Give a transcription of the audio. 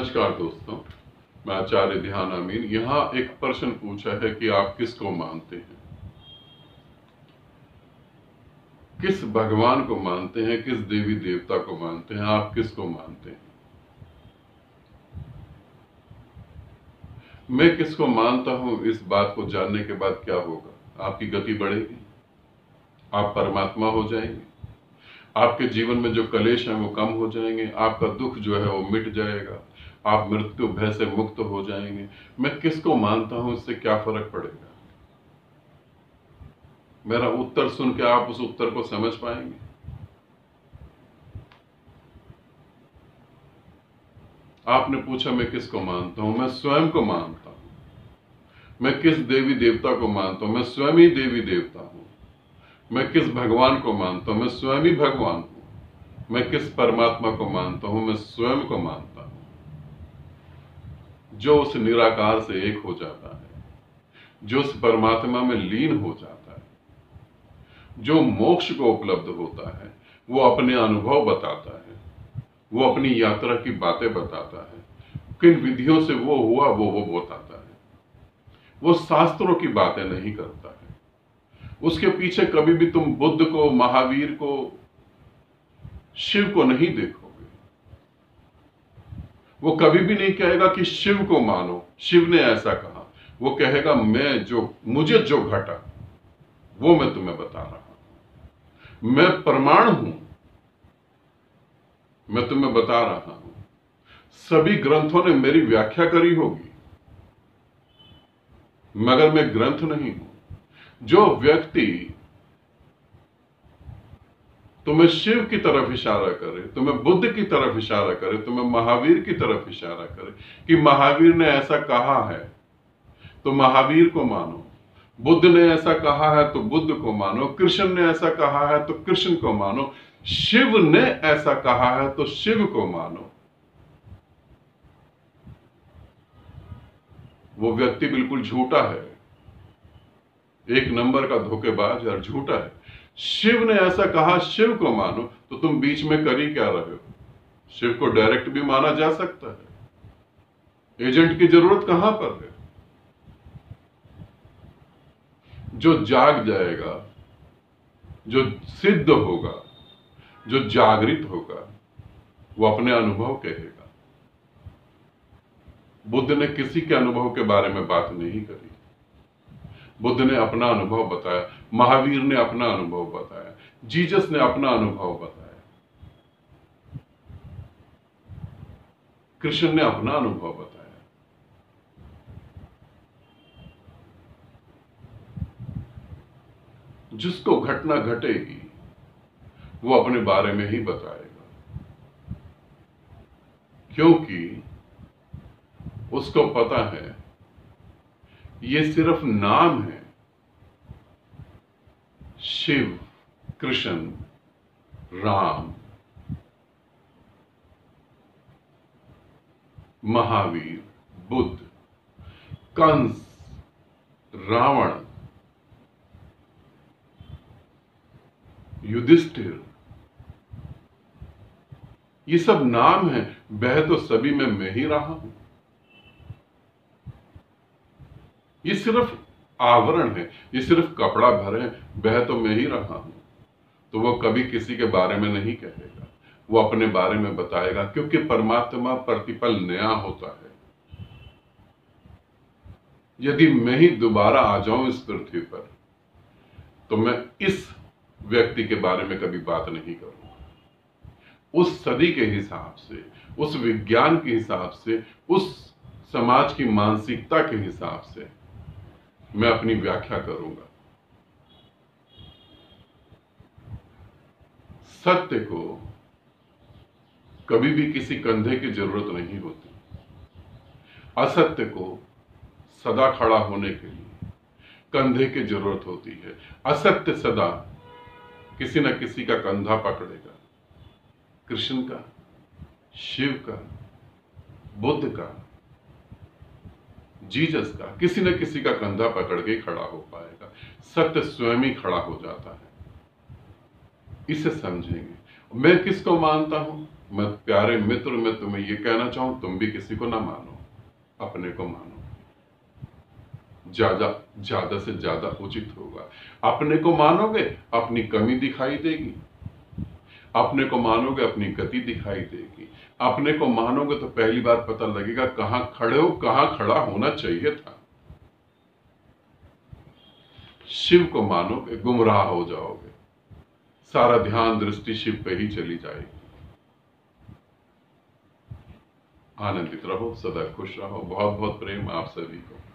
नमस्कार दोस्तों, मैं आचार्य ध्यान अमीन। यहाँ एक प्रश्न पूछा है कि आप किसको मानते हैं, किस भगवान को मानते हैं, किस देवी देवता को मानते हैं, आप किसको मानते हैं। मैं किसको मानता हूं, इस बात को जानने के बाद क्या होगा, आपकी गति बढ़ेगी, आप परमात्मा हो जाएंगे, आपके जीवन में जो कलेश हैं वो कम हो जाएंगे, आपका दुख जो है वो मिट जाएगा, आप मृत्यु भय से मुक्त हो जाएंगे। मैं किसको मानता हूं, इससे क्या फर्क पड़ेगा। मेरा उत्तर सुन के आप उस उत्तर को समझ पाएंगे। आपने पूछा मैं किसको मानता हूं, मैं स्वयं को मानता हूं। मैं किस देवी देवता को मानता हूं, मैं स्वयं ही देवी देवता हूं। मैं किस भगवान को मानता हूं, मैं स्वयं ही भगवान हूं। मैं किस परमात्मा को मानता हूं, मैं स्वयं को मानता हूं, जो उस निराकार से एक हो जाता है, जो उस परमात्मा में लीन हो जाता है, जो मोक्ष को उपलब्ध होता है। वो अपने अनुभव बताता है, वो अपनी यात्रा की बातें बताता है, किन विधियों से वो हुआ वो बताता है। वो शास्त्रों की बातें नहीं करता है। उसके पीछे कभी भी तुम बुद्ध को, महावीर को, शिव को नहीं देखोगे। वो कभी भी नहीं कहेगा कि शिव को मानो, शिव ने ऐसा कहा। वो कहेगा मुझे जो घटा वो मैं तुम्हें बता रहा हूं, मैं प्रमाण हूं, मैं तुम्हें बता रहा हूं। सभी ग्रंथों ने मेरी व्याख्या करी होगी, मगर मैं ग्रंथ नहीं हूं। जो व्यक्ति तुम्हें शिव की तरफ इशारा करे, तुम्हें बुद्ध की तरफ इशारा करे, तुम्हें महावीर की तरफ इशारा करे कि महावीर ने ऐसा कहा है तो महावीर को मानो, बुद्ध ने ऐसा कहा है तो बुद्ध को मानो, कृष्ण ने ऐसा कहा है तो कृष्ण को मानो, शिव ने ऐसा कहा है तो शिव को मानो, वो व्यक्ति बिल्कुल झूठा है, एक नंबर का धोखेबाज और झूठा है। शिव ने ऐसा कहा, शिव को मानो, तो तुम बीच में कर ही क्या रहे हो। शिव को डायरेक्ट भी माना जा सकता है, एजेंट की जरूरत कहां पर है। जो जाग जाएगा, जो सिद्ध होगा, जो जागृत होगा, वो अपने अनुभव कहेगा। बुद्ध ने किसी के अनुभव के बारे में बात नहीं करी। बुद्ध ने अपना अनुभव बताया, महावीर ने अपना अनुभव बताया, जीसस ने अपना अनुभव बताया, कृष्ण ने अपना अनुभव बताया। जिसको घटना घटेगी वो अपने बारे में ही बताएगा, क्योंकि उसको पता है ये सिर्फ नाम है। शिव, कृष्ण, राम, महावीर, बुद्ध, कंस, रावण, युधिष्ठिर, ये सब नाम है। बह तो सभी में मैं ही रहा हूं। ये सिर्फ आवरण है, ये सिर्फ कपड़ा भरे, बह तो मैं ही रहा हूं। तो वो कभी किसी के बारे में नहीं कहेगा, वो अपने बारे में बताएगा, क्योंकि परमात्मा प्रतिपल नया होता है। यदि मैं ही दोबारा आ जाऊं इस पृथ्वी पर, तो मैं इस व्यक्ति के बारे में कभी बात नहीं करूंगा। उस सदी के हिसाब से, उस विज्ञान के हिसाब से, उस समाज की मानसिकता के हिसाब से मैं अपनी व्याख्या करूंगा। सत्य को कभी भी किसी कंधे की जरूरत नहीं होती। असत्य को सदा खड़ा होने के लिए कंधे की जरूरत होती है। असत्य सदा किसी न किसी का कंधा पकड़ेगा, कृष्ण का, शिव का, बुद्ध का, जीसस का, किसी न किसी का कंधा पकड़ के खड़ा हो पाएगा। सत्य स्वयं ही खड़ा हो जाता है। इसे समझेंगे। मैं किसको मानता हूं? मैं प्यारे मित्र, मैं तुम्हें ये कहना चाहूं, तुम भी किसी को ना मानो, अपने को मानो। ज्यादा से ज्यादा उचित होगा। अपने को मानोगे, अपनी कमी दिखाई देगी। अपने को मानोगे, अपनी गति दिखाई देगी। अपने को मानोगे तो पहली बार पता लगेगा कहां खड़े हो, कहां खड़ा होना चाहिए था। शिव को मानोगे, गुमराह हो जाओगे। सारा ध्यान दृष्टि शिव पे ही चली जाएगी। आनंदित रहो, सदा खुश रहो। बहुत बहुत प्रेम आप सभी को।